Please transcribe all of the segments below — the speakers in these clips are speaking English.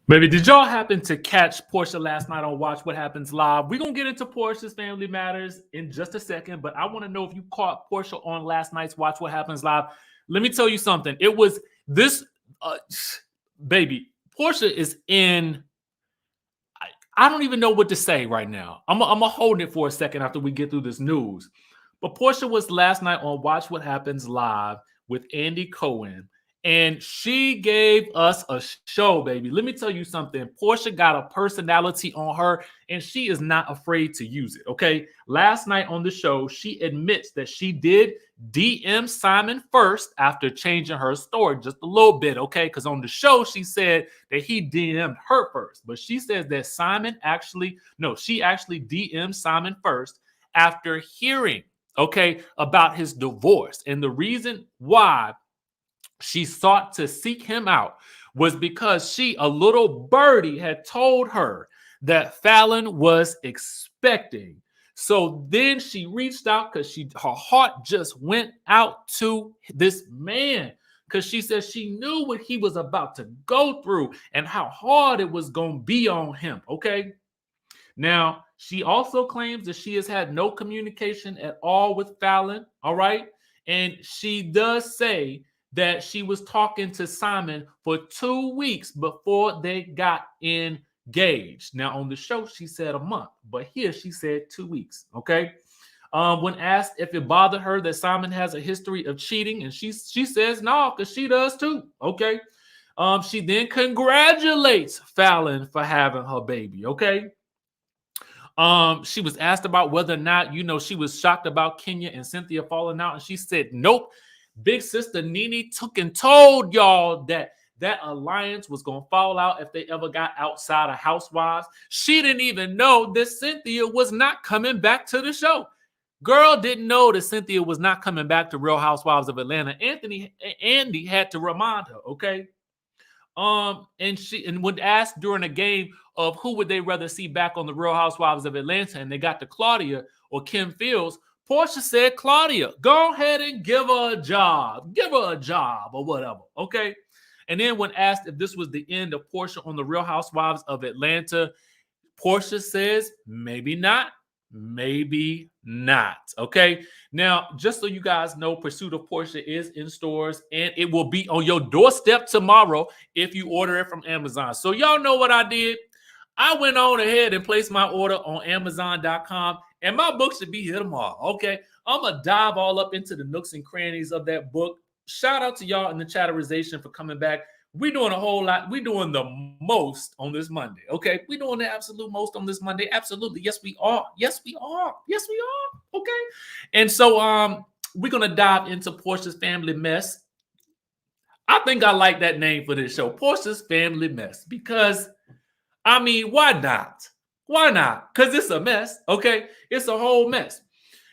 Baby, did y'all happen to catch Porsha last night on Watch What Happens Live? We're going to get into Porsha's Family Matters in just a second, but I want to know if you caught Porsha on last night's Watch What Happens Live. Let me tell you something. It was this, uh, baby, Porsha is in, I don't even know what to say right now. I'm going to hold it for a second after we get through this news. But Porsha was last night on Watch What Happens Live with Andy Cohen. And she gave us a show, baby. Let me tell you something. Porsha got a personality on her, and she is not afraid to use it, okay? Last night on the show, she admits that she did DM Simon first after changing her story just a little bit, okay? Because on the show, she said that he DM'd her first. But she says that she actually DM'd Simon first after hearing, okay, about his divorce. And the reason why she sought to seek him out was because a little birdie, had told her that FALYNN was expecting. So then she reached out because her heart just went out to this man, because she said she knew what he was about to go through and how hard it was going to be on him. Okay. Now, she also claims that she has had no communication at all with FALYNN. All right. And she does say that she was talking to Simon for 2 weeks before they got engaged. Now, on the show, she said a month, but here she said 2 weeks. Okay. When asked if it bothered her that Simon has a history of cheating, and she says no, because she does too. Okay. She then congratulates FALYNN for having her baby. Okay. She was asked about whether or not, she was shocked about Kenya and Cynthia falling out, and she said, nope. Big sister Nene took and told y'all that alliance was going to fall out if they ever got outside of Housewives. She didn't even know that Cynthia was not coming back to the show. Girl didn't know that Cynthia was not coming back to Real Housewives of Atlanta. Andy had to remind her, okay? And when asked during a game of who would they rather see back on the Real Housewives of Atlanta, and they got to Claudia or Kim Fields, Porsha said, Claudia, go ahead and give her a job or whatever, okay? And then when asked if this was the end of Porsha on the Real Housewives of Atlanta, Porsha says, maybe not, okay? Now, just so you guys know, Pursuit of Porsha is in stores, and it will be on your doorstep tomorrow if you order it from Amazon. So y'all know what I did. I went on ahead and placed my order on Amazon.com, and my book should be here tomorrow, okay? I'm going to dive all up into the nooks and crannies of that book. Shout out to y'all in the chatterization for coming back. We're doing a whole lot. We're doing the most on this Monday, okay? We're doing the absolute most on this Monday. Absolutely. Yes, we are. Okay? And so we're going to dive into Porsha's Family Mess. I think I like that name for this show, Porsha's Family Mess, because I mean, why not? Why not? Because it's a mess, okay? It's a whole mess.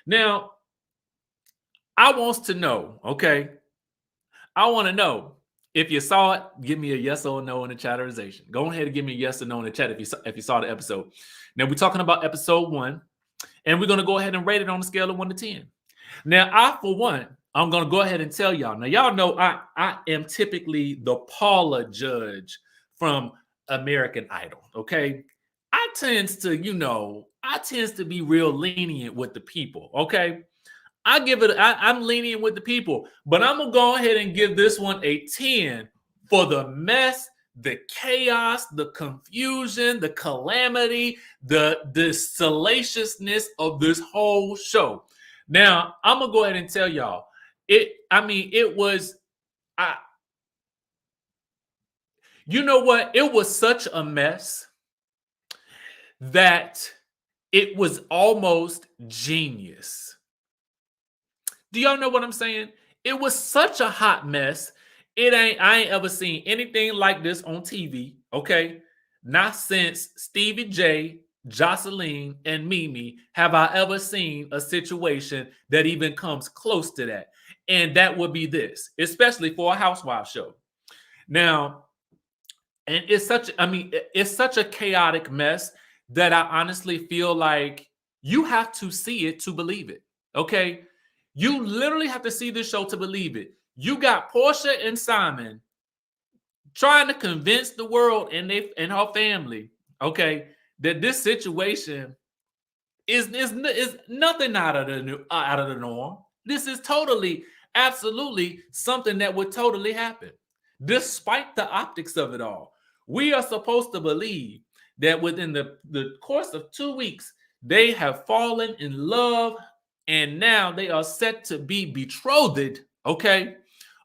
Now, I want to know, okay? I want to know, if you saw it, give me a yes or no in the chatterization. Go ahead and give me a yes or no in the chat if you saw the episode. Now, we're talking about episode 1, and we're going to go ahead and rate it on a scale of 1 to 10. Now, for one, I'm going to go ahead and tell y'all. Now, y'all know I am typically the Paula judge from American Idol, okay? I tends to be real lenient with the people, okay? I'm lenient with the people, but I'm gonna go ahead and give this one a 10 for the mess, the chaos, the confusion, the calamity, the salaciousness of this whole show. Now, I'm gonna go ahead and tell y'all, it was you know what? It was such a mess that it was almost genius. Do y'all know what I'm saying? It was such a hot mess. I ain't ever seen anything like this on TV, okay? Not since Stevie J, Jocelyn, and Mimi have I ever seen a situation that even comes close to that. And that would be this, especially for a housewife show. Now, and it's such a chaotic mess that I honestly feel like you have to see it to believe it, okay? You literally have to see this show to believe it. You got Porsha and Simon trying to convince the world and her family, okay, that this situation is nothing out of the norm. This is totally, absolutely something that would totally happen, despite the optics of it all. We are supposed to believe that within the course of 2 weeks, they have fallen in love, and now they are set to be betrothed. Okay.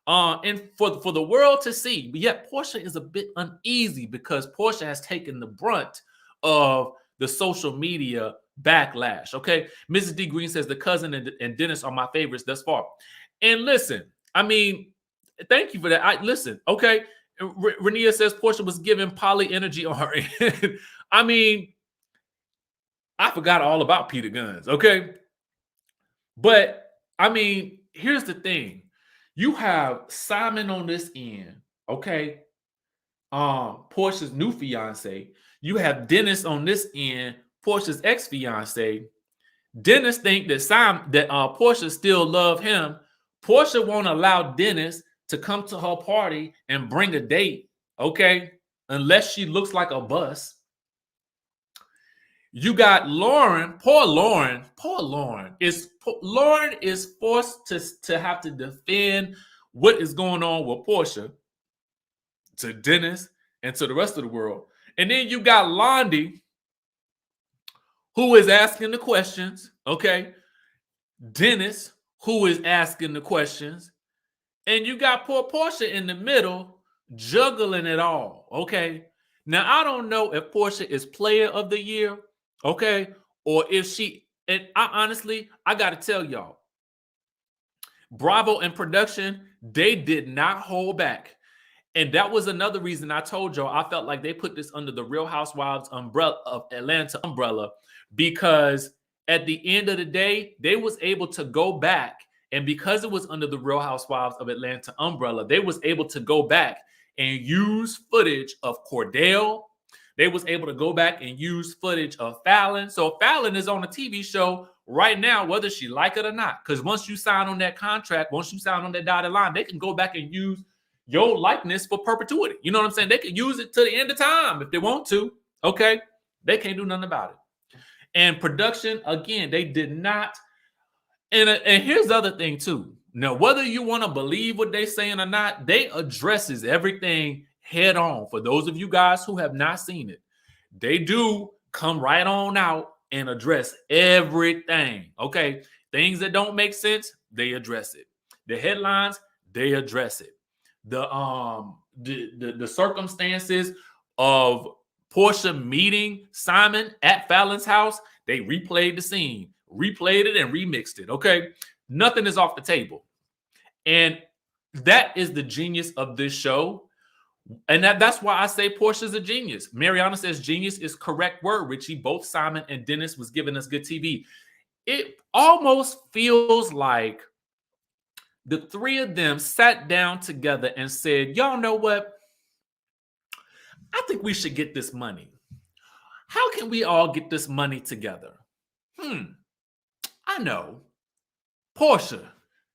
And for the world to see, but yet Porsha is a bit uneasy because Porsha has taken the brunt of the social media backlash. Okay, Mrs. D Green says the cousin and Dennis are my favorites thus far. And listen, I mean, thank you for that. I listen. Okay, Renia says Porsha was giving poly energy on her end. I mean, I forgot all about Peter Guns. Okay, but I mean, here's the thing. You have Simon on this end, okay? Porsha's new fiance. You have Dennis on this end, Porsha's ex-fiance. Dennis think that Porsha still love him. Porsha won't allow Dennis to come to her party and bring a date, okay? Unless she looks like a bus. You got Lauren, poor Lauren is forced to have to defend what is going on with Porsha to Dennis and to the rest of the world. And then you got Londi, who is asking the questions, okay? Dennis, who is asking the questions. And you got poor Porsha in the middle, juggling it all, okay? Now, I don't know if Porsha is player of the year, okay? Or if she, and I honestly, I got to tell y'all, Bravo and production, they did not hold back. And that was another reason I told y'all I felt like they put this under the Real Housewives umbrella of Atlanta umbrella, because at the end of the day, they was able to go back, and because it was under the Real Housewives of Atlanta umbrella, they was able to go back and use footage of Cordell. They was able to go back and use footage of FALYNN. So FALYNN is on a TV show right now, whether she like it or not. Because once you sign on that contract, once you sign on that dotted line, they can go back and use your likeness for perpetuity. You know what I'm saying? They can use it to the end of time if they want to. Okay? They can't do nothing about it. And production, again, they did not. And here's the other thing too. Now, whether you want to believe what they're saying or not, they addresses everything head on. For those of you guys who have not seen it, they do come right on out and address everything. Okay, things that don't make sense, they address it. The headlines, they address it. The circumstances of Porsha meeting Simon at FALYNN's house, they replayed the scene, replayed it and remixed it. Okay, nothing is off the table. And that is the genius of this show. And that's why I say Porsha's a genius. Mariana says genius is correct word, Richie. Both Simon and Dennis was giving us good TV. It almost feels like the three of them sat down together and said, y'all know what? I think we should get this money. How can we all get this money together? I know. Porsha,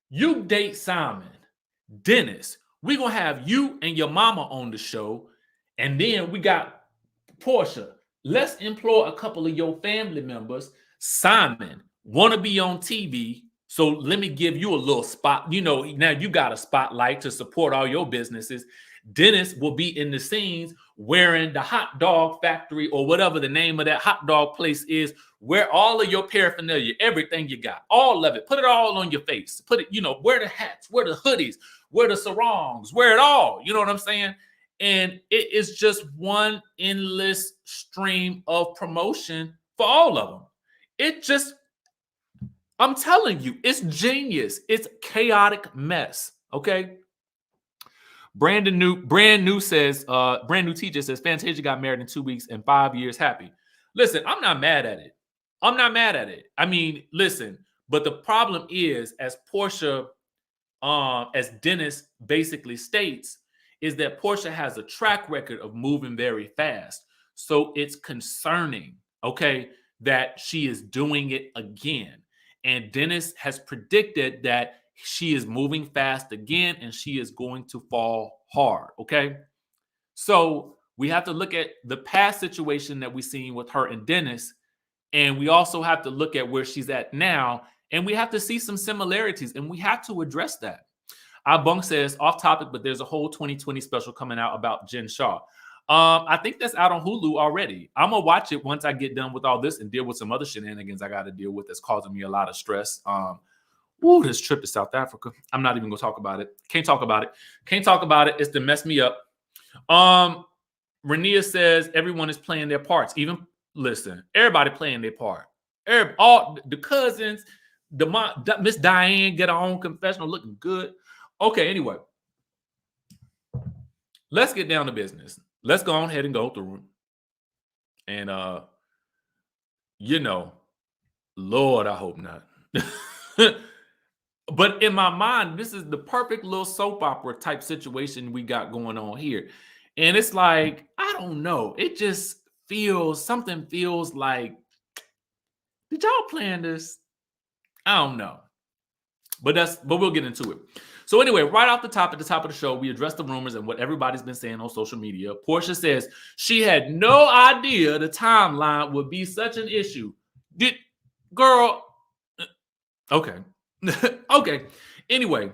you date Simon. Dennis, we're going to have you and your mama on the show. And then we got Porsha. Let's employ a couple of your family members. Simon, want to be on TV. So let me give you a little spot. You know, now you got a spotlight to support all your businesses. Dennis will be in the scenes wearing the hot dog factory or whatever the name of that hot dog place is. Wear all of your paraphernalia, everything you got, all of it. Put it all on your face. Put it, wear the hats, wear the hoodies, wear the sarongs, wear it all. You know what I'm saying? And it is just one endless stream of promotion for all of them. It just, I'm telling you, it's genius. It's chaotic mess. Okay. Brand new says, brand new teacher says, Fantasia got married in 2 weeks and 5 years happy. Listen, I'm not mad at it. I'm not mad at it. I mean, listen, but the problem is, as Porsha, as Dennis basically states, is that Porsha has a track record of moving very fast. So it's concerning, okay, that she is doing it again. And Dennis has predicted that she is moving fast again and she is going to fall hard, okay? So we have to look at the past situation that we've seen with her and Dennis, and we also have to look at where she's at now, and we have to see some similarities, and we have to address that. Our bunk says off topic, but there's a whole 2020 special coming out about Jen Shaw. I think that's out on Hulu already. I'm gonna watch it once I get done with all this and deal with some other shenanigans I got to deal with that's causing me a lot of stress. This trip to South Africa. I'm not even gonna talk about it. Can't talk about it. Can't talk about it. It's to mess me up. Rania says everyone is playing their parts. Even listen, everybody playing their part. All the cousins, Miss Diane get her own confessional, looking good. Okay, anyway, let's get down to business. Let's go ahead and go through it. And Lord, I hope not. But in my mind, this is the perfect little soap opera type situation we got going on here. And it's like, I don't know. It just something feels like, did y'all plan this? I don't know. But we'll get into it. So anyway, right off the top, at the top of the show, we address the rumors and what everybody's been saying on social media. Porsha says she had no idea the timeline would be such an issue. Okay. Okay. Anyway,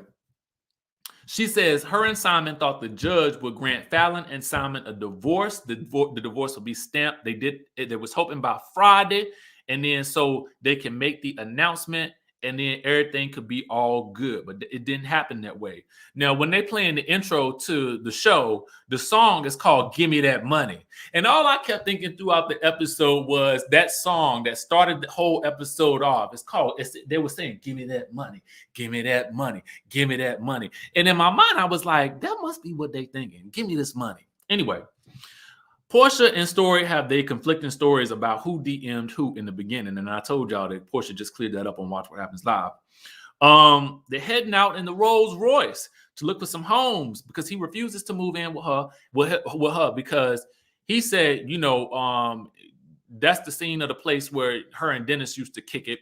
she says her and Simon thought the judge would grant FALYNN and Simon a divorce. The divorce will be stamped. They was hoping by Friday, and then so they can make the announcement, and then everything could be all good. But it didn't happen that way. Now, when they play in the intro to the show, the song is called "Give Me That Money," and all I kept thinking throughout the episode was that song that started the whole episode off. They were saying, "Give me that money, give me that money, give me that money," and in my mind, I was like, that must be what they thinking. Give me this money. Anyway, Porsha and Story have their conflicting stories about who DM'd who in the beginning, and I told y'all that Porsha just cleared that up on Watch What Happens Live. They're heading out in the Rolls Royce to look for some homes because he refuses to move in with her because he said, that's the scene of the place where her and Dennis used to kick it.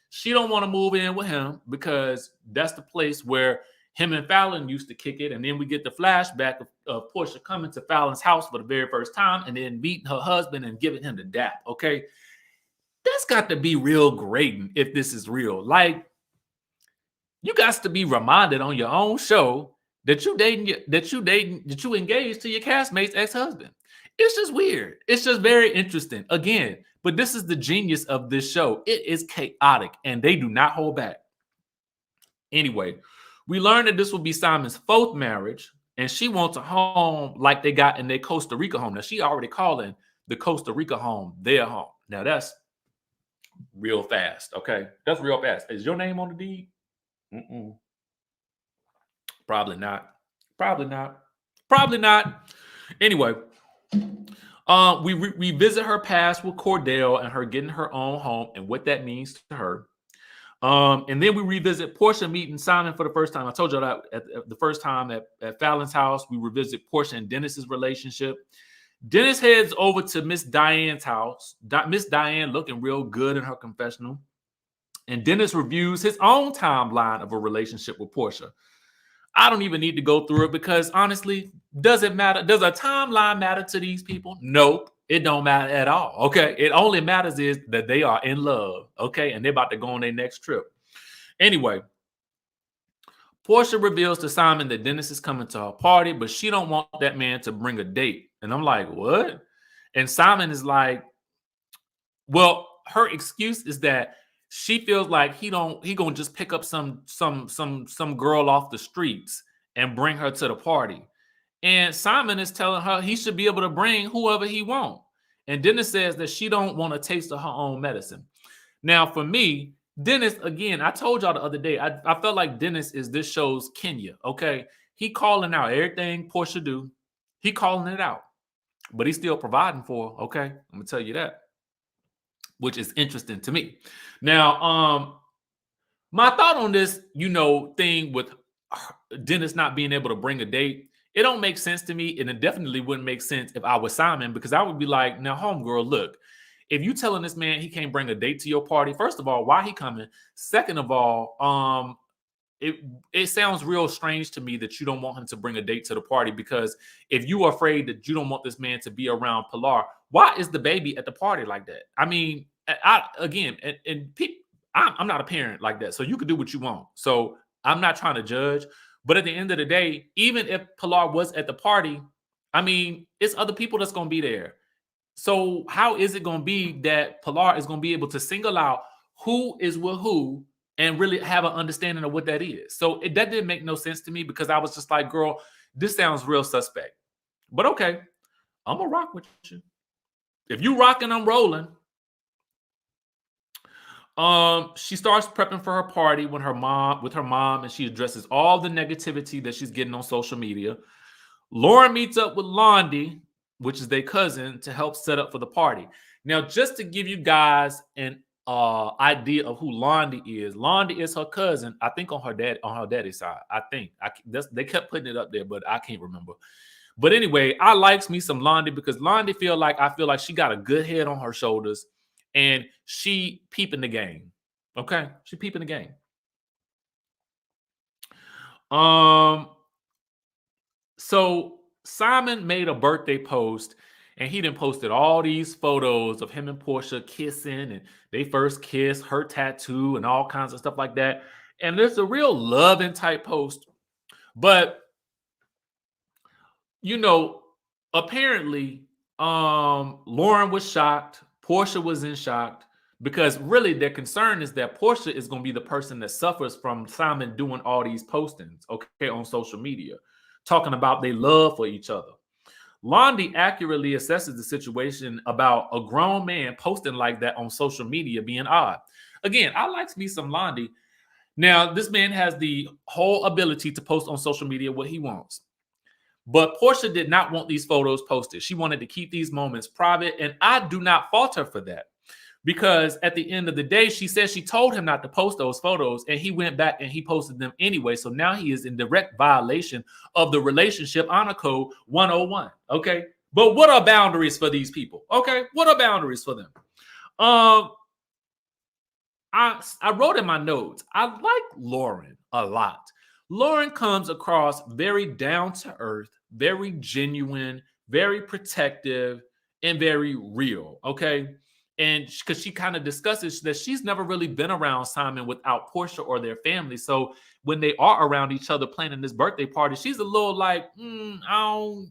She don't want to move in with him because that's the place where him and FALYNN used to kick it. And then we get the flashback of Porsha coming to FALYNN's house for the very first time and then meeting her husband and giving him the dap. Okay. That's got to be real grating if this is real. Like, you got to be reminded on your own show that you engaged to your castmate's ex-husband. It's just weird. It's just very interesting. Again, but this is the genius of this show. It is chaotic and they do not hold back. Anyway, we learned that this will be Simon's fourth marriage, and she wants a home like they got in their Costa Rica home. Now, she already calling the Costa Rica home their home. Now, that's real fast, okay? That's real fast. Is your name on the deed? Probably not. Probably not. Probably not. Anyway, we visit her past with Cordell and her getting her own home and what that means to her. And then we revisit Porsha meeting Simon for the first time. I told you that at the first time at FALYNN's house. We revisit Porsha and Dennis's relationship. Dennis heads over to Miss Diane's house. Miss Diane looking real good in her confessional. And Dennis reviews his own timeline of a relationship with Porsha. I don't even need to go through it because honestly, does it matter? Does a timeline matter to these people? Nope. It don't matter at all. Okay. It only matters is that they are in love. Okay. And they're about to go on their next trip. Anyway, Porsha reveals to Simon that Dennis is coming to her party, but she don't want that man to bring a date. And I'm like, what? And Simon is like, well, her excuse is that she feels like he gonna just pick up some girl off the streets and bring her to the party. And Simon is telling her he should be able to bring whoever he wants. And Dennis says that she don't want a taste of her own medicine. Now, for me, Dennis, again, I told y'all the other day, I felt like Dennis is this show's Kenya, okay? He calling out everything Porsha do. He calling it out. But he's still providing for her, okay? I'm going to tell you that, which is interesting to me. Now, my thought on this, thing with Dennis not being able to bring a date, it don't make sense to me, and it definitely wouldn't make sense if I was Simon, because I would be like, now, homegirl, look, if you telling this man he can't bring a date to your party, first of all, why he coming? Second of all, it sounds real strange to me that you don't want him to bring a date to the party, because if you are afraid that you don't want this man to be around Pilar, why is the baby at the party like that? I mean, I'm not a parent like that, so you can do what you want. So I'm not trying to judge, but at the end of the day, even if Pilar was at the party, I mean, it's other people that's going to be there. So how is it going to be that Pilar is going to be able to single out who is with who and really have an understanding of what that is? So that didn't make no sense to me, because I was just like, girl, this sounds real suspect. But okay, I'm going to rock with you. If you rocking, I'm rolling. She starts prepping for her party with her mom, and she addresses all the negativity that she's getting on social media. Lauren meets up with Londi, which is their cousin, to help set up for the party. Now, just to give you guys an idea of who Londi is her cousin, I think on her daddy's side. I think they kept putting it up there, but I can't remember. But anyway, I likes me some Londi, because Londi I feel like she got a good head on her shoulders, and she peeping the game. Okay, she peeping the game. So Simon made a birthday post, and he then posted all these photos of him and Porsha kissing, and they first kiss, her tattoo, and all kinds of stuff like that. And there's a real loving type post. But apparently, Lauren was shocked. Porsha was in shock, because really their concern is that Porsha is going to be the person that suffers from Simon doing all these postings, okay, on social media, talking about their love for each other. Londi accurately assesses the situation about a grown man posting like that on social media being odd. Again, I likes me some Londi. Now, this man has the whole ability to post on social media what he wants. But Porsha did not want these photos posted. She wanted to keep these moments private, and I do not fault her for that, because at the end of the day, she said she told him not to post those photos, and he went back and he posted them anyway. So now he is in direct violation of the Relationship Honor Code 101. Okay, but what are boundaries for these people? Okay, what are boundaries for them? I wrote in my notes, I like Lauren a lot. Lauren comes across very down to earth, very genuine, very protective, and very real. Okay. And because she kind of discusses that she's never really been around Simon without Porsha or their family. So when they are around each other planning this birthday party, she's a little like, I don't know.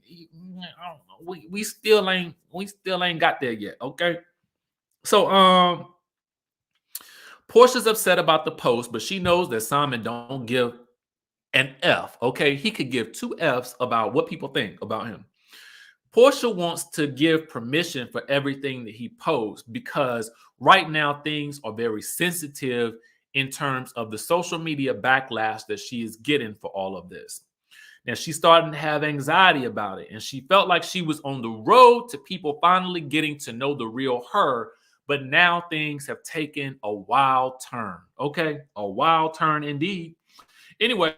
We still ain't got there yet. Okay. So Porsha's upset about the post, but she knows that Simon don't give an F. Okay. He could give 2 Fs about what people think about him. Porsha wants to give permission for everything that he posts, because right now things are very sensitive in terms of the social media backlash that she is getting for all of this. Now, she's starting to have anxiety about it, and she felt like she was on the road to people finally getting to know the real her, but now things have taken a wild turn. Okay, a wild turn indeed. Anyway,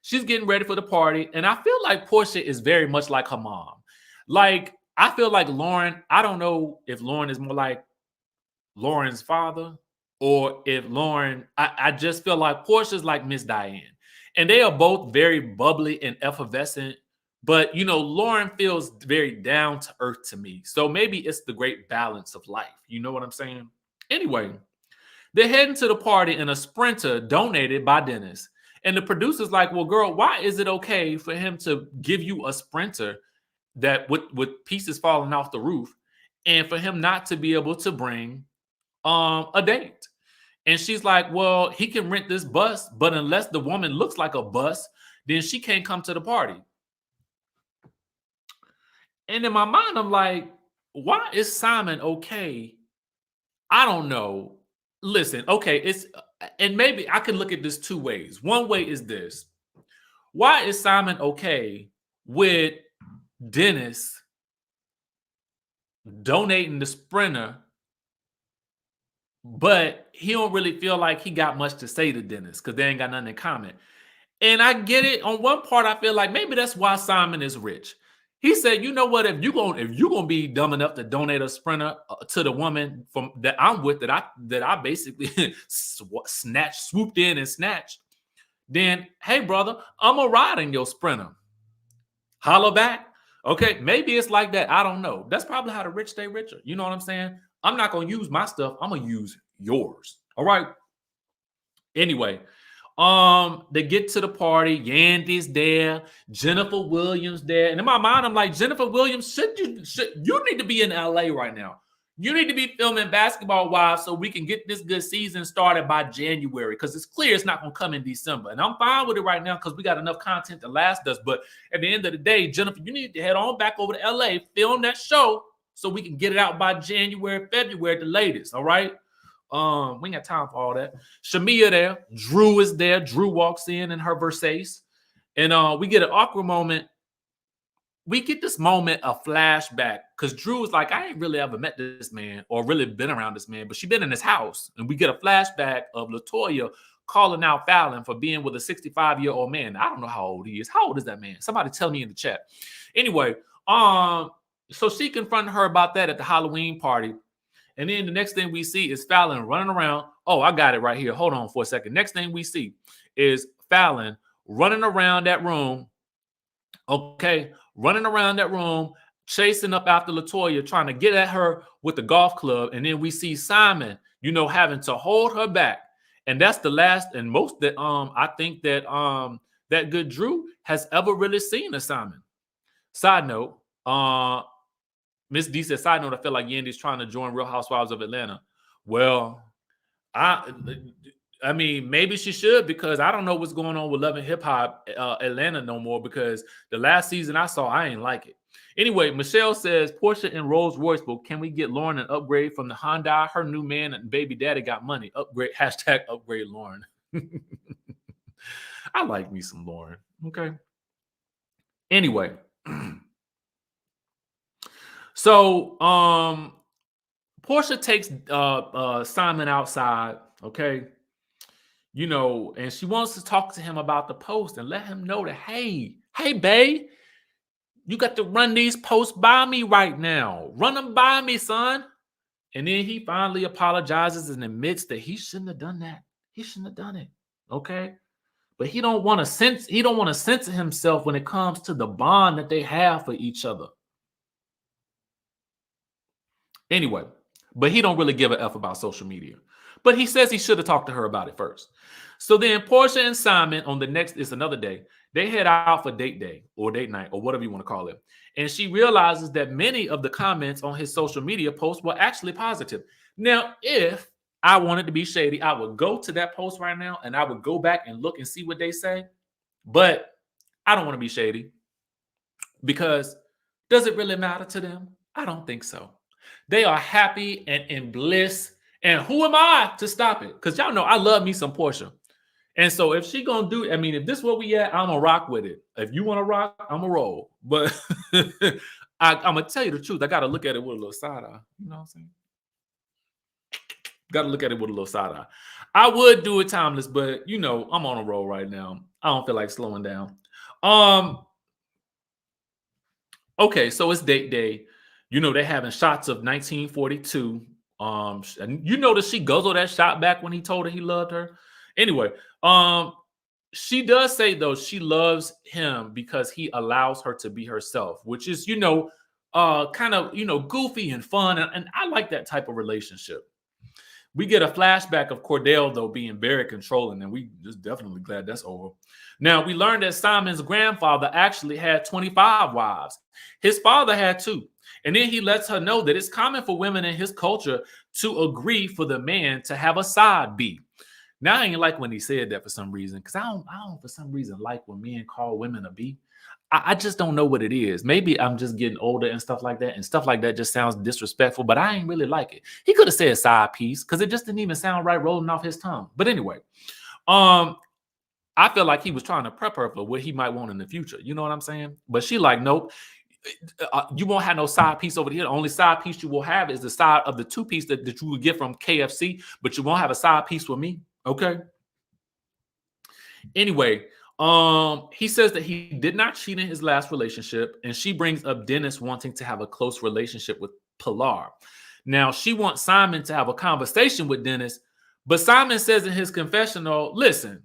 she's getting ready for the party, and I feel like Porsha is very much like her mom. Like, I feel like Lauren, I don't know if Lauren is more like Lauren's father, or if Lauren, I just feel like Porsha's like Miss Diane. And they are both very bubbly and effervescent, but Lauren feels very down to earth to me. So maybe it's the great balance of life. You know what I'm saying? Anyway, they're heading to the party in a Sprinter donated by Dennis. And the producer's like, well, girl, why is it okay for him to give you a Sprinter that with pieces falling off the roof, and for him not to be able to bring a date? And she's like, well, he can rent this bus, but unless the woman looks like a bus, then she can't come to the party. And in my mind, I'm like, why is Simon okay? I don't know. Listen, okay, and maybe I can look at this 2 ways. One way is this: why is Simon okay with Dennis donating the Sprinter, but he don't really feel like he got much to say to Dennis because they ain't got nothing in common? And I get it. On one part, I feel like maybe that's why Simon is rich. He said, you know what? If you're gonna be dumb enough to donate a Sprinter to the woman that I'm with, that I basically swooped in and snatched, then hey, brother, I'm a ride in your Sprinter. Holler back. Okay, maybe it's like that. I don't know. That's probably how the rich stay richer. You know what I'm saying? I'm not gonna use my stuff. I'm gonna use yours. All right. Anyway, they get to the party. Yandy's there, Jennifer Williams there, and in my mind, I'm like, Jennifer Williams, you need to be in LA right now. You need to be filming Basketball Wives so we can get this good season started by January, because it's clear it's not going to come in December. And I'm fine with it right now because we got enough content to last us. But at the end of the day, Jennifer, you need to head on back over to LA, film that show so we can get it out by January, February at the latest. All right. We ain't got time for all that. Shamia there. Drew is there. Drew walks in her Versace. And we get an awkward moment. We get this moment, a flashback, because Drew is like, I ain't really ever met this man or really been around this man, but she been in his house. And we get a flashback of LaToya calling out FALYNN for being with a 65-year-old man. I don't know how old he is. How old is that man? Somebody tell me in the chat. Anyway, so she confronted her about that at the Halloween party. And then the next thing we see is FALYNN running around. Oh, I got it right here. Hold on for a second. Next thing we see is FALYNN running around that room. Okay, running around that room, chasing up after LaToya, trying to get at her with the golf club. And then we see Simon, having to hold her back. And that's the last and most that I think that that good Drew has ever really seen of Simon. Side note, Miss D said, side note, I feel like Yandy's trying to join Real Housewives of Atlanta. Well, I mean, maybe she should, because I don't know what's going on with Love and Hip Hop Atlanta no more, because the last season I saw, I ain't like it. Anyway, Michelle says, Porsha and Rolls Royce, but can we get Lauren an upgrade from the Honda? Her new man and baby daddy got money. Upgrade, hashtag upgrade Lauren. I like me some Lauren. Okay. Anyway. So Porsha takes Simon outside, okay? And she wants to talk to him about the post and let him know that, hey, babe, you got to run these posts by me right now. Run them by me, son. And then he finally apologizes and admits that he shouldn't have done that. He shouldn't have done it. Okay. But he don't want to censor himself when it comes to the bond that they have for each other. Anyway, but he don't really give a F about social media. But he says he should have talked to her about it first. So then Porsha and Simon on the next, it's another day, they head out for date day or date night or whatever you want to call it. And she realizes that many of the comments on his social media posts were actually positive. Now, if I wanted to be shady, I would go to that post right now and I would go back and look and see what they say. But I don't want to be shady, because does it really matter to them? I don't think so. They are happy and in bliss. And who am I to stop it? Because y'all know I love me some Porsha. And so if she gonna do, I mean, if this is where we at, I'm gonna rock with it. If you want to rock, I'm gonna roll. But I'm gonna tell you the truth. I gotta look at it with a little side eye. You know what I'm saying? Gotta look at it with a little side eye. I would do it timeless, but I'm on a roll right now. I don't feel like slowing down. Okay, so it's date day. They're having shots of 1942. And you notice she guzzled that shot back when he told her he loved her. Anyway, she does say, though, she loves him because he allows her to be herself, which is, kind of, goofy and fun. And I like that type of relationship. We get a flashback of Cordell, though, being very controlling, and we just definitely glad that's over. Now, we learned that Simon's grandfather actually had 25 wives. His father had 2. And then he lets her know that it's common for women in his culture to agree for the man to have a side B. Now, I ain't like when he said that for some reason, because I don't for some reason like when men call women a B. I just don't know what it is. Maybe I'm just getting older and stuff like that. And stuff like that just sounds disrespectful, but I ain't really like it. He could have said side piece, because it just didn't even sound right rolling off his tongue. But anyway, I feel like he was trying to prep her for what he might want in the future. You know what I'm saying? But she like, nope. You won't have no side piece over here. The only side piece you will have is the side of the 2-piece that you would get from KFC, but you won't have a side piece with me. Okay. Anyway, he says that he did not cheat in his last relationship, and she brings up Dennis wanting to have a close relationship with Pilar. Now, she wants Simon to have a conversation with Dennis, but Simon says in his confessional, listen,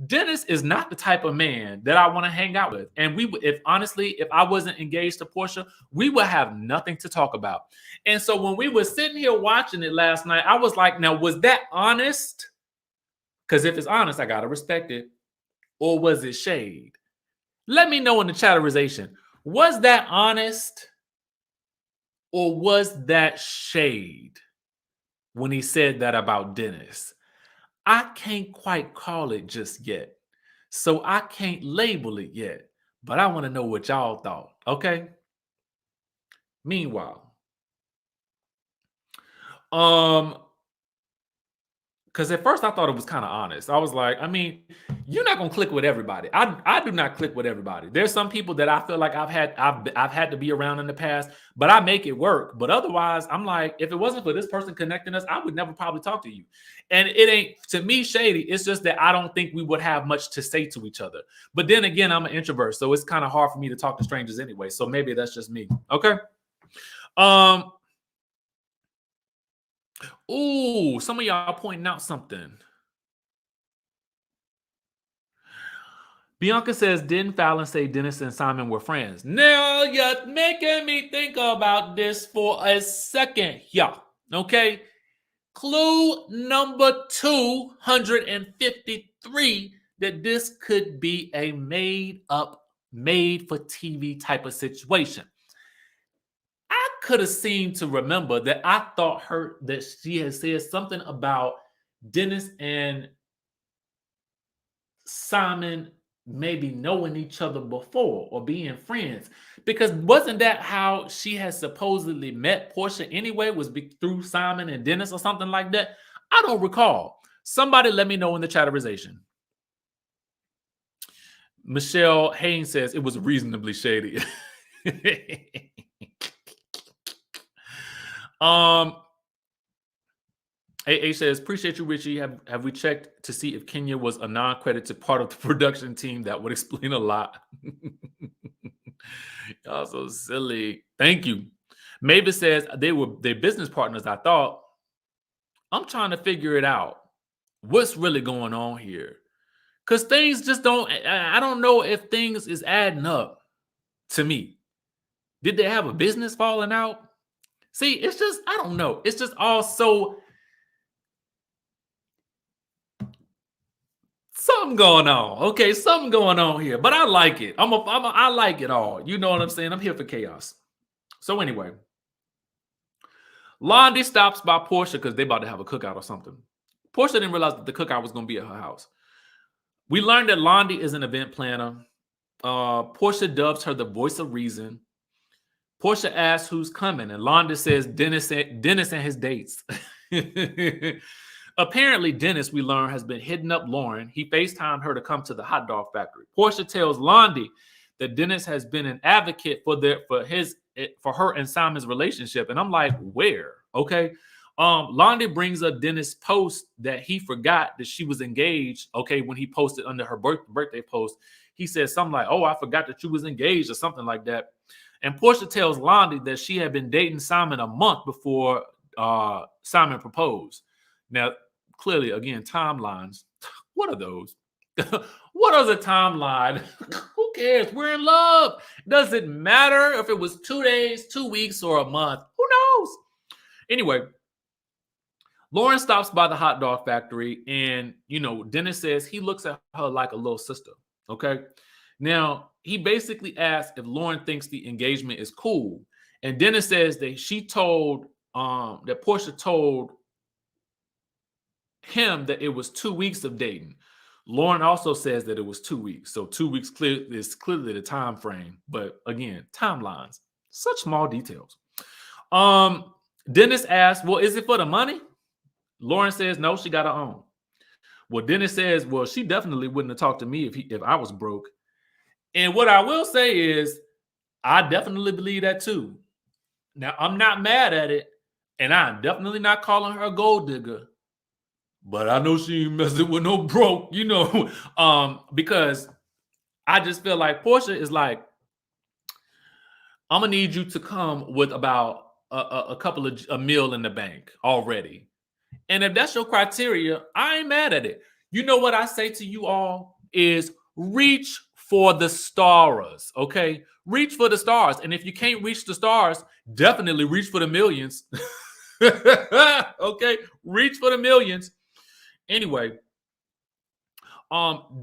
Dennis is not the type of man that I want to hang out with. And if I wasn't engaged to Porsha, we would have nothing to talk about. And so when we were sitting here watching it last night, I was like, now, was that honest? Because if it's honest, I got to respect it. Or was it shade? Let me know in the chatterization. Was that honest? Or was that shade when he said that about Dennis? I can't quite call it just yet. So I can't label it yet. But I want to know what y'all thought. Okay? Meanwhile, because at first I thought it was kind of honest. I was like, I mean, you're not gonna click with everybody. I do not click with everybody. There's some people that I feel like I've had to be around in the past, but I make it work. But otherwise, I'm like, if it wasn't for this person connecting us, I would never probably talk to you. And it ain't to me shady. It's just that I don't think we would have much to say to each other. But then again, I'm an introvert, so it's kind of hard for me to talk to strangers anyway. So maybe that's just me. Okay. Ooh, some of y'all pointing out something. Bianca says, didn't FALYNN say Dennis and Simon were friends? Now you're making me think about this for a second. Yeah. Okay. Clue number 253 that this could be a made for TV type of situation. I could have seemed to remember that I thought that she had said something about Dennis and Simon maybe knowing each other before or being friends, because wasn't that how she has supposedly met Porsha anyway, through Simon and Dennis or something like that? I don't recall. Somebody let me know in the chatterization. Michelle Haynes says it was reasonably shady. AA says, appreciate you, Richie. Have we checked to see if Kenya was a non-credited part of the production team? That would explain a lot. Y'all so silly. Thank you. Mavis says they're business partners, I thought. I'm trying to figure it out. What's really going on here? Because things just I don't know if things is adding up to me. Did they have a business falling out? See, it's just, I don't know. It's just all so... something going on. Okay, something going on here. But I like it. I like it all. You know what I'm saying? I'm here for chaos. So anyway, Londi stops by Porsha because they about to have a cookout or something. Porsha didn't realize that the cookout was going to be at her house. We learned that Londi is an event planner. Porsha dubs her the voice of reason. Porsha asks who's coming, and Londi says Dennis and his dates. Apparently, Dennis, we learn, has been hitting up Lauren. He FaceTimed her to come to the hot dog factory. Porsha tells Londi that Dennis has been an advocate for her and Simon's relationship. And I'm like, where? Okay. Londi brings up Dennis' post that he forgot that she was engaged. Okay, when he posted under her birthday post, he said something like, oh, I forgot that you was engaged or something like that. And Porsha tells Londi that she had been dating Simon a month before Simon proposed. Now, clearly, again, timelines. What are those? What are the timeline? Who cares? We're in love. Does it matter if it was 2 days, 2 weeks, or a month? Who knows? Anyway, Lauren stops by the hot dog factory, and, Dennis says he looks at her like a little sister, okay? Now, he basically asks if Lauren thinks the engagement is cool, and Dennis says that that Porsha told him that it was 2 weeks of dating. Lauren also says that it was 2 weeks. So 2 weeks is clearly the time frame. But again, timelines, such small details. Dennis asks, well, is it for the money? Lauren says, no, she got her own. Well, Dennis says, well, she definitely wouldn't have talked to me if I was broke. And what I will say is, I definitely believe that too. Now, I'm not mad at it, and I'm definitely not calling her a gold digger. But I know she ain't messing with no broke, because I just feel like Porsha is like, I'm gonna need you to come with about a meal in the bank already. And if that's your criteria, I ain't mad at it. You know what I say to you all is reach for the stars, okay? Reach for the stars. And if you can't reach the stars, definitely reach for the millions. Okay? Reach for the millions. Anyway,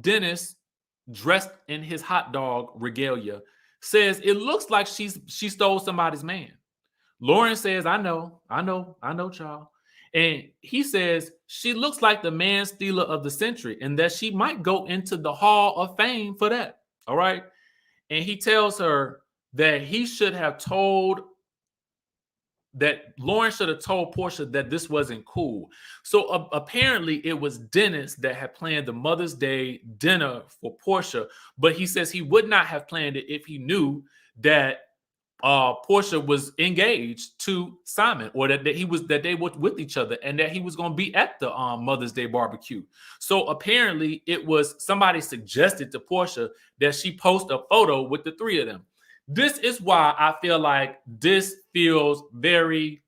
Dennis, dressed in his hot dog regalia, says it looks like she stole somebody's man. Lauren says, I know, child. And he says she looks like the man stealer of the century and that she might go into the Hall of Fame for that. All right. And he tells her that Lauren should have told Porsha that this wasn't cool. So apparently it was Dennis that had planned the Mother's Day dinner for Porsha, but he says he would not have planned it if he knew that Porsha was engaged to Simon, or that they were with each other, and that he was going to be at the Mother's Day barbecue. So apparently, it was somebody suggested to Porsha that she post a photo with the three of them. This is why I feel like this feels very,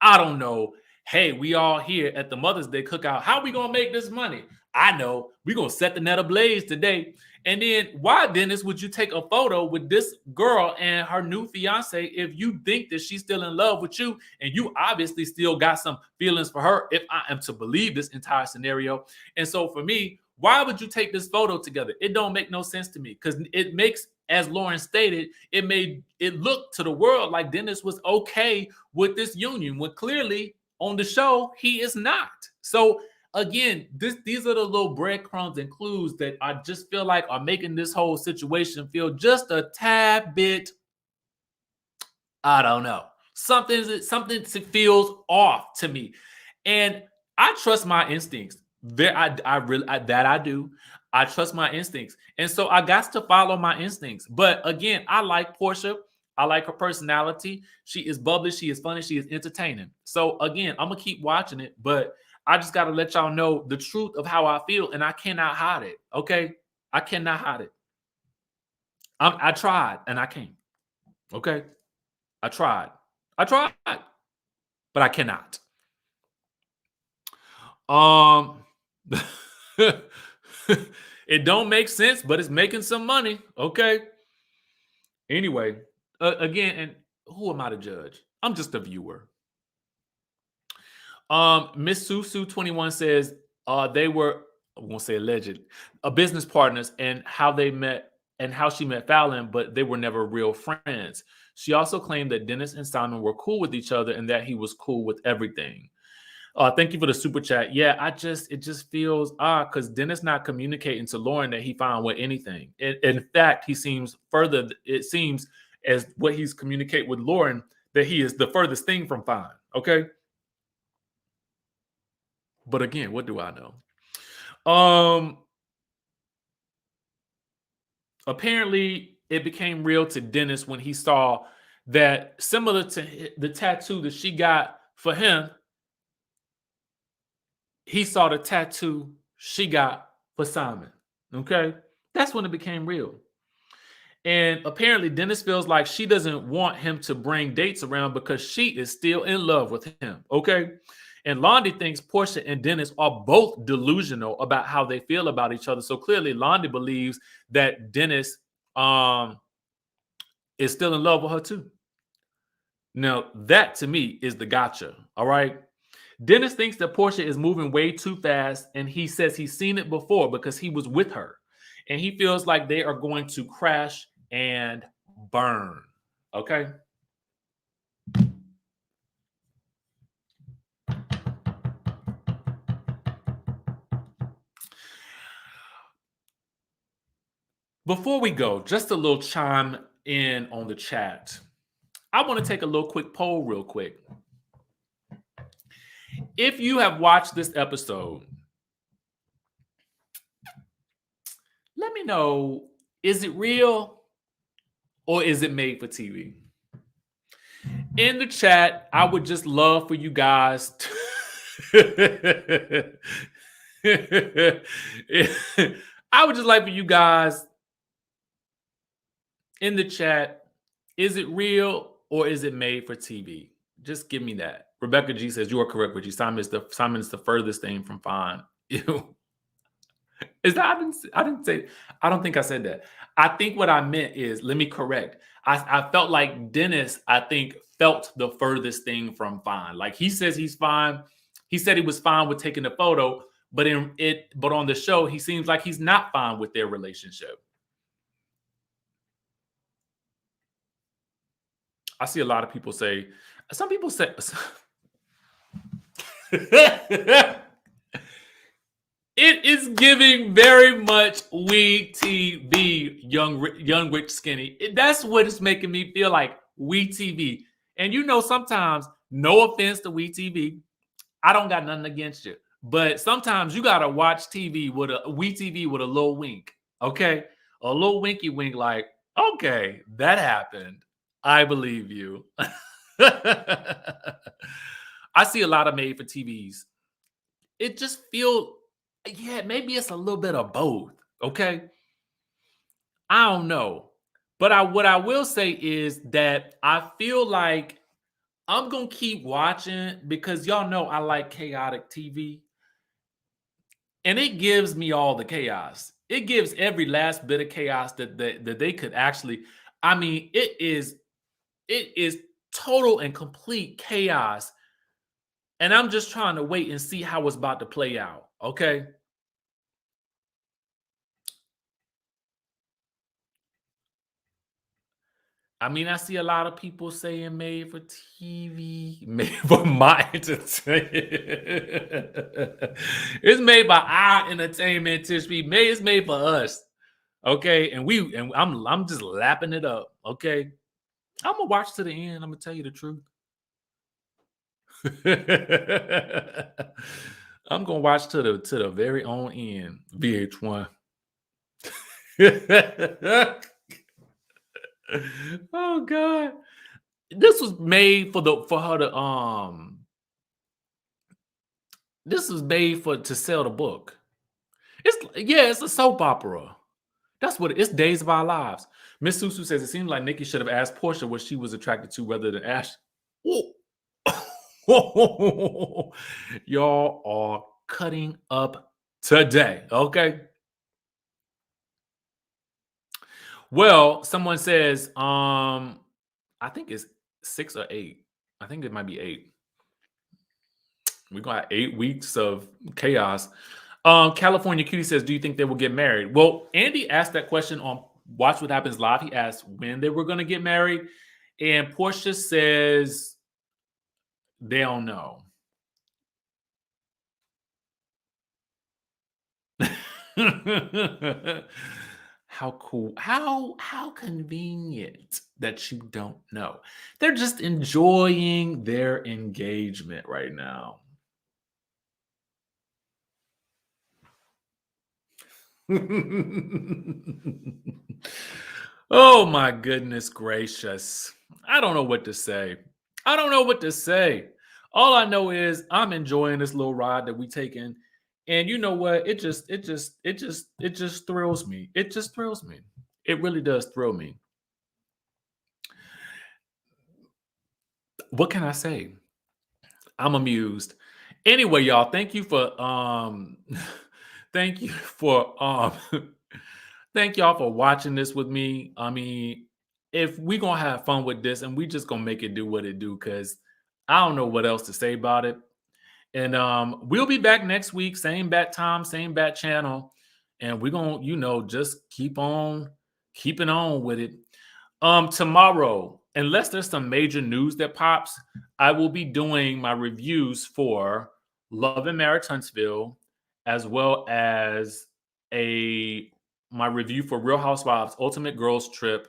I don't know. Hey, we all here at the Mother's Day cookout. How are we gonna make this money? I know we're gonna set the net ablaze today. And then why, Dennis, would you take a photo with this girl and her new fiance if you think that she's still in love with you and you obviously still got some feelings for her, if I am to believe this entire scenario? And so for me, why would you take this photo together? It don't make no sense to me, because it makes, as Lauren stated, it made it look to the world like Dennis was okay with this union, when clearly on the show he is not. So again, these are the little breadcrumbs and clues that I just feel like are making this whole situation feel just a tad bit, I don't know. Something feels off to me. And I trust my instincts. I do. I trust my instincts. And so I got to follow my instincts. But again, I like Porsha. I like her personality. She is bubbly. She is funny. She is entertaining. So again, I'm going to keep watching it. But I just got to let y'all know the truth of how I feel. And I cannot hide it. Okay? I cannot hide it. I tried and I can't. Okay? I tried, but I cannot. It don't make sense, but it's making some money. Okay. Anyway, again, and who am I to judge? I'm just a viewer. Miss Susu 21 says they were, I won't say alleged, business partners, and how they met and how she met FALYNN, but they were never real friends. She also claimed that Dennis and Simon were cool with each other and that he was cool with everything. Thank you for the super chat. Yeah, it just feels odd because Dennis not communicating to Lauren that he found with anything. In fact, it seems as what he's communicating with Lauren that he is the furthest thing from fine. Okay. But again, what do I know? Apparently, it became real to Dennis when he saw that, similar to the tattoo that she got for him, he saw the tattoo she got for Simon. Okay? That's when it became real. And apparently, Dennis feels like she doesn't want him to bring dates around because she is still in love with him. Okay? And Londi thinks Porsha and Dennis are both delusional about how they feel about each other. So clearly, Londi believes that Dennis is still in love with her too. Now, that to me is the gotcha. All right. Dennis thinks that Porsha is moving way too fast, and he says he's seen it before because he was with her. And he feels like they are going to crash and burn. Okay. Before we go, just a little chime in on the chat. I want to take a little quick poll real quick. If you have watched this episode, let me know, is it real or is it made for TV? In the chat, I would just love for you guys to I would just like for you guys in the chat, is it real or is it made for TV? Just give me that. Rebecca G says, you are correct, Richie. Simon is the furthest thing from fine. Is that I didn't say I don't think I said that. I think what I meant is let me correct. I felt like Dennis, I think, felt the furthest thing from fine. Like he says he's fine. He said he was fine with taking the photo, but on the show, he seems like he's not fine with their relationship. I see a lot of people say, some people say it is giving very much We TV, young rich skinny. That's what it's making me feel like, We TV. And you know, sometimes, no offense to We TV, I don't got nothing against you, but sometimes you gotta watch TV with a We TV with a little wink, okay, a little winky wink, like, okay, that happened. I believe you. I see a lot of made for TVs. It just feel, yeah, maybe it's a little bit of both. Okay, I don't know, but I what I will say is that I feel like I'm gonna keep watching because y'all know I like chaotic TV, and it gives me all the chaos. It gives every last bit of chaos that they could actually. I mean, it is total and complete chaos, and I'm just trying to wait and see how it's about to play out. Okay. I mean, I see a lot of people saying made for TV, made for my entertainment. It's made by our entertainment, Tishby. It's made for us. Okay. And I'm just lapping it up. Okay. I'm gonna watch to the end. I'm gonna tell you the truth. I'm gonna watch to the very own end. VH1. Oh God. This was made for her to this was made for to sell the book. It's a soap opera. That's what it's Days of Our Lives. Miss Susu says it seems like Nikki should have asked Porsha what she was attracted to rather than Ash. Y'all are cutting up today. Okay. Well, someone says, I think it's 6 or 8. I think it might be 8. We got 8 weeks of chaos. California Cutie says, "Do you think they will get married?" Well, Andy asked that question on Watch What Happens Live. He asked when they were going to get married, and Porsha says they don't know. How cool! How convenient that you don't know. They're just enjoying their engagement right now. Oh my goodness gracious. I don't know what to say. I don't know what to say. All I know is I'm enjoying this little ride that we taking. And you know what? It just thrills me. It just thrills me. It really does thrill me. What can I say? I'm amused. Anyway, y'all, thank you for thank you for thank y'all for watching this with me. I mean, if we gonna have fun with this and we just gonna make it do what it do, because I don't know what else to say about it. And we'll be back next week, same bat time, same bat channel, and we're gonna, just keep on keeping on with it. Tomorrow, unless there's some major news that pops, I will be doing my reviews for Love and Marriage Huntsville, as well as a my review for Real Housewives Ultimate Girls Trip,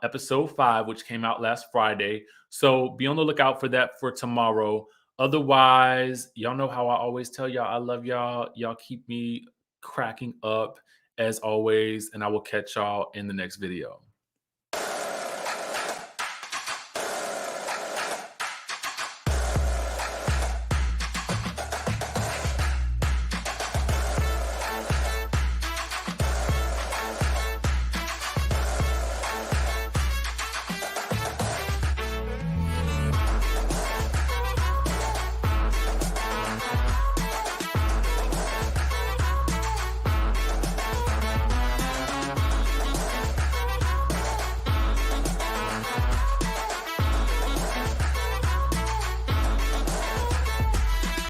episode 5, which came out last Friday. So be on the lookout for that for tomorrow. Otherwise, y'all know how I always tell y'all I love y'all. Y'all keep me cracking up as always, and I will catch y'all in the next video.